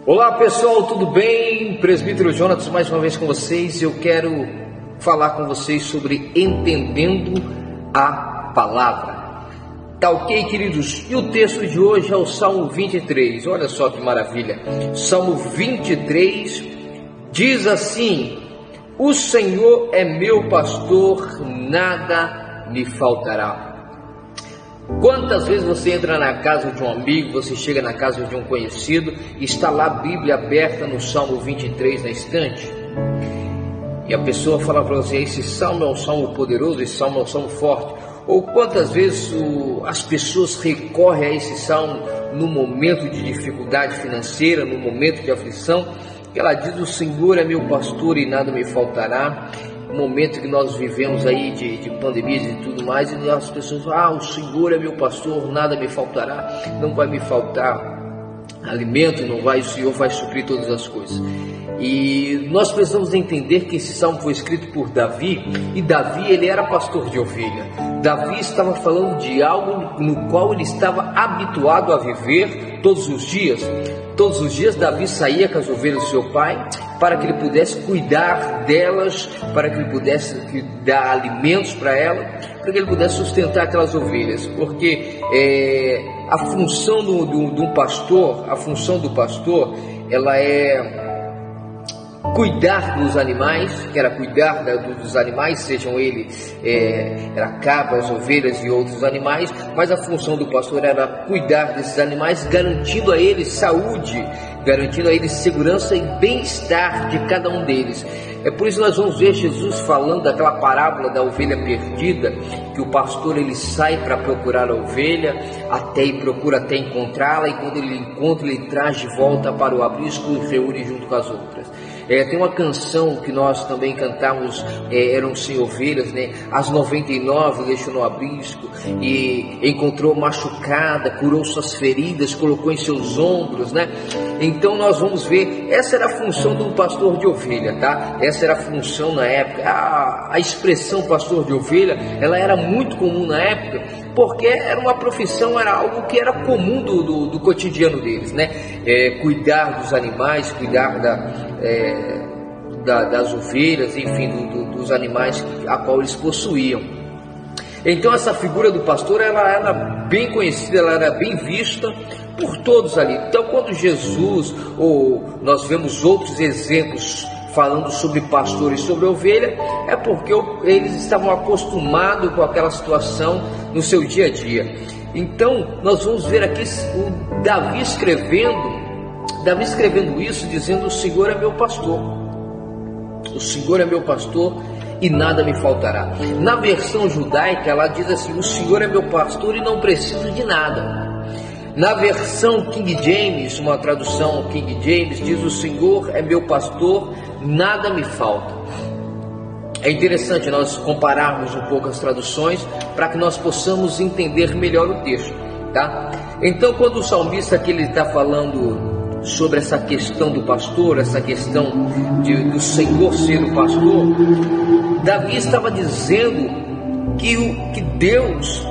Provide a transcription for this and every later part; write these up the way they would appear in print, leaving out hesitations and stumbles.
Olá pessoal, tudo bem? Presbítero Jonatas mais uma vez com vocês. Eu quero falar com vocês sobre entendendo a palavra. Tá ok, queridos? E o texto de hoje é o Salmo 23. Olha só que maravilha. Salmo 23 diz assim: o Senhor é meu pastor, nada me faltará. Quantas vezes você entra na casa de um amigo, você chega na casa de um conhecido, está lá a Bíblia aberta no Salmo 23 na estante, e a pessoa fala para você: esse salmo é um salmo poderoso, esse salmo é um salmo forte. Ou quantas vezes as pessoas recorrem a esse salmo no momento de dificuldade financeira, no momento de aflição, que ela diz: o Senhor é meu pastor e nada me faltará. Momento que nós vivemos aí de pandemias e tudo mais, e as pessoas falam: o Senhor é meu pastor, nada me faltará, não vai me faltar alimento, o Senhor vai suprir todas as coisas. E nós precisamos entender que esse salmo foi escrito por Davi, e Davi ele era pastor de ovelha. Davi estava falando de algo no qual ele estava habituado a viver todos os dias. Todos os dias Davi saía com as ovelhas do seu pai, para que ele pudesse cuidar delas, para que ele pudesse dar alimentos para elas, para que ele pudesse sustentar aquelas ovelhas, porque a função do pastor, ela é cuidar dos animais, que era cuidar dos animais, sejam eles cabras, ovelhas e outros animais, mas a função do pastor era cuidar desses animais, garantindo a eles saúde, garantindo a eles segurança e bem-estar de cada um deles. É por isso que nós vamos ver Jesus falando daquela parábola da ovelha perdida, que o pastor ele sai para procurar a ovelha, procura até encontrá-la, e quando ele encontra, ele traz de volta para o aprisco e reúne junto com as outras. Tem uma canção que nós também cantamos, eram sem ovelhas, né? As 99 deixou no aprisco e encontrou machucada, curou suas feridas, colocou em seus ombros, né? Então nós vamos ver, essa era a função de um pastor de ovelha, tá? Essa era a função na época. A expressão pastor de ovelha, ela era muito comum na época, porque era uma profissão, era algo que era comum do cotidiano deles, né? Cuidar dos animais, cuidar das ovelhas, enfim, dos animais a qual eles possuíam. Então essa figura do pastor, ela era bem conhecida, ela era bem vista por todos ali. Então quando Jesus, ou nós vemos outros exemplos falando sobre pastor e sobre ovelha, é porque eles estavam acostumados com aquela situação no seu dia a dia. Então nós vamos ver aqui o Davi escrevendo isso, dizendo: o Senhor é meu pastor, o Senhor é meu pastor e nada me faltará. Na versão judaica ela diz assim: o Senhor é meu pastor e não preciso de nada. Na versão King James, uma tradução King James, diz: o Senhor é meu pastor, nada me falta. É interessante nós compararmos um pouco as traduções, para que nós possamos entender melhor o texto, tá? Então quando o salmista aqui está falando sobre essa questão do pastor, essa questão do Senhor ser o pastor, Davi estava dizendo que Deus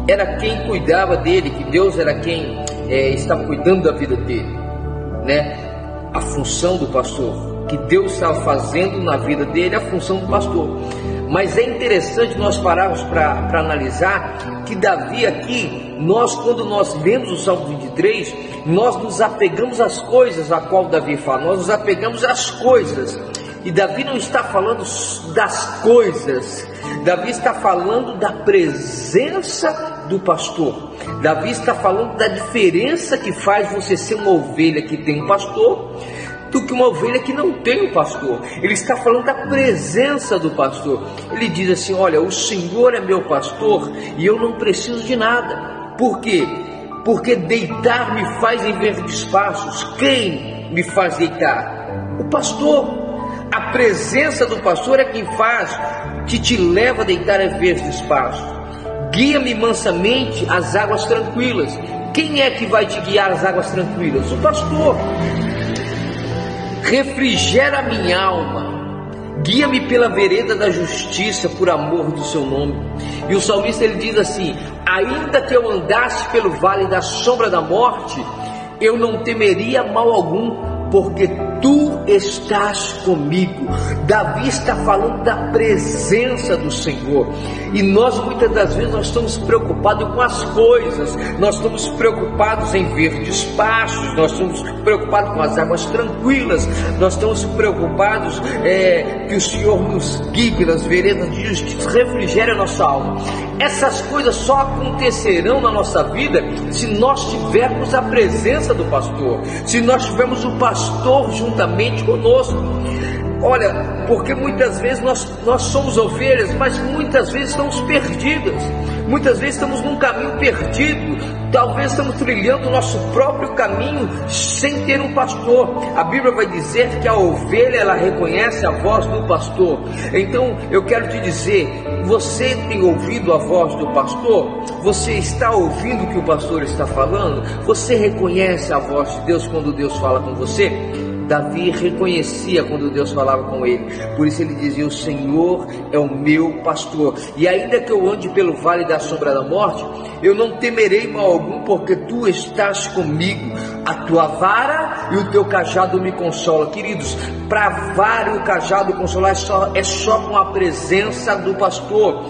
era quem cuidava dele, que Deus era quem estava cuidando da vida dele, né? A função do pastor, que Deus estava fazendo na vida dele, a função do pastor. Mas é interessante nós pararmos para analisar que Davi aqui, quando nós lemos o Salmo 23, nós nos apegamos às coisas a qual Davi fala, nós nos apegamos às coisas, e Davi não está falando das coisas, Davi está falando da presença do pastor. Davi está falando da diferença que faz você ser uma ovelha que tem um pastor do que uma ovelha que não tem um pastor. Ele está falando da presença do pastor. Ele diz assim: olha, o Senhor é meu pastor e eu não preciso de nada. Por quê? Porque deitar me faz em verdes pastos. Quem me faz deitar? O pastor. A presença do pastor é quem faz, que te leva a deitar em verdes pastos. Guia-me mansamente às águas tranquilas. Quem é que vai te guiar às águas tranquilas? O pastor. Refrigera a minha alma, guia-me pela vereda da justiça, por amor do seu nome. E o salmista ele diz assim: ainda que eu andasse pelo vale da sombra da morte, eu não temeria mal algum, porque tu estás comigo. Davi está falando da presença do Senhor. E nós muitas das vezes nós estamos preocupados com as coisas, nós estamos preocupados em verdes pastos, nós estamos preocupados com as águas tranquilas, nós estamos preocupados que o Senhor nos guie pelas veredas de justiça, refrigere a nossa alma. Essas coisas só acontecerão na nossa vida se nós tivermos a presença do pastor, se nós tivermos o pastor juntamente conosco. Olha, porque muitas vezes nós somos ovelhas, mas muitas vezes estamos perdidas, muitas vezes estamos num caminho perdido, talvez estamos trilhando o nosso próprio caminho sem ter um pastor. A Bíblia vai dizer que a ovelha, ela reconhece a voz do pastor. Então eu quero te dizer, você tem ouvido a voz do pastor? Você está ouvindo o que o pastor está falando? Você reconhece a voz de Deus quando Deus fala com você? Davi reconhecia quando Deus falava com ele, por isso ele dizia: o Senhor é o meu pastor, e ainda que eu ande pelo vale da sombra da morte, eu não temerei mal algum, porque tu estás comigo, a tua vara e o teu cajado me consolam. Queridos, para a vara e o cajado consolar é só com a presença do pastor.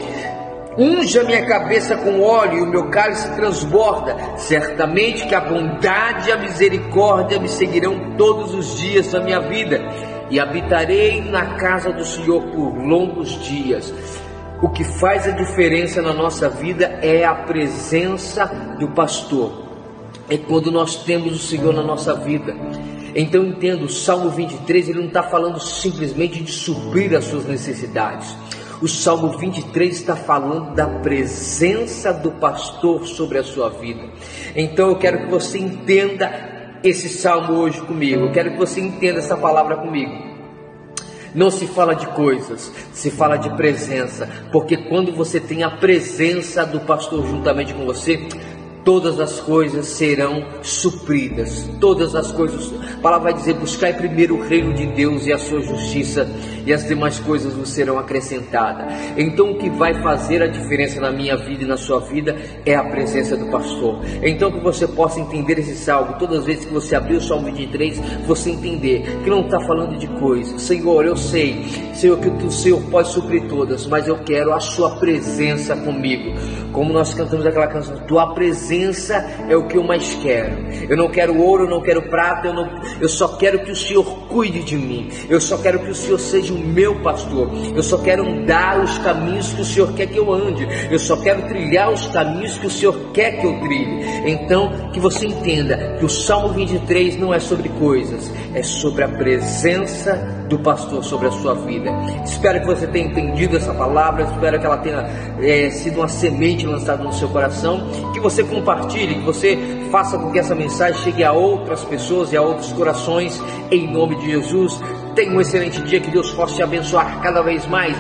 Unja minha cabeça com óleo e o meu cálice transborda. Certamente que a bondade e a misericórdia me seguirão todos os dias da minha vida, e habitarei na casa do Senhor por longos dias. O que faz a diferença na nossa vida é a presença do pastor. É quando nós temos o Senhor na nossa vida. Então entendo, o Salmo 23, ele não está falando simplesmente de suprir as suas necessidades. O Salmo 23 está falando da presença do pastor sobre a sua vida. Então eu quero que você entenda esse salmo hoje comigo. Eu quero que você entenda essa palavra comigo. Não se fala de coisas, se fala de presença. Porque quando você tem a presença do pastor juntamente com você, todas as coisas serão supridas, todas as coisas. A palavra vai dizer: buscai primeiro o reino de Deus e a sua justiça, e as demais coisas vos serão acrescentadas. Então o que vai fazer a diferença na minha vida e na sua vida é a presença do pastor. Então que você possa entender esse salmo, todas as vezes que você abrir o Salmo 23, você entender que não está falando de coisas. Senhor, eu sei, Senhor, que o Senhor pode suprir todas, mas eu quero a sua presença comigo. Como nós cantamos aquela canção: tua presença é o que eu mais quero. Eu não quero ouro, eu não quero prata, eu só quero que o Senhor cuide de mim. Eu só quero que o Senhor seja o meu pastor. Eu só quero andar os caminhos que o Senhor quer que eu ande. Eu só quero trilhar os caminhos que o Senhor quer que eu trilhe. Então que você entenda que o Salmo 23 não é sobre coisas, é sobre a presença do pastor sobre a sua vida. Espero que você tenha entendido essa palavra. Espero que ela tenha sido uma semente lançada no seu coração, que você compartilhe, que você faça com que essa mensagem chegue a outras pessoas e a outros corações, em nome de Jesus. Tenha um excelente dia, que Deus possa te abençoar cada vez mais.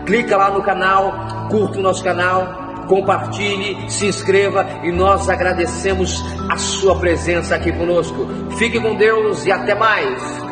Clica lá no canal, curta o nosso canal, compartilhe, se inscreva, e nós agradecemos a sua presença aqui conosco. Fique com Deus e até mais.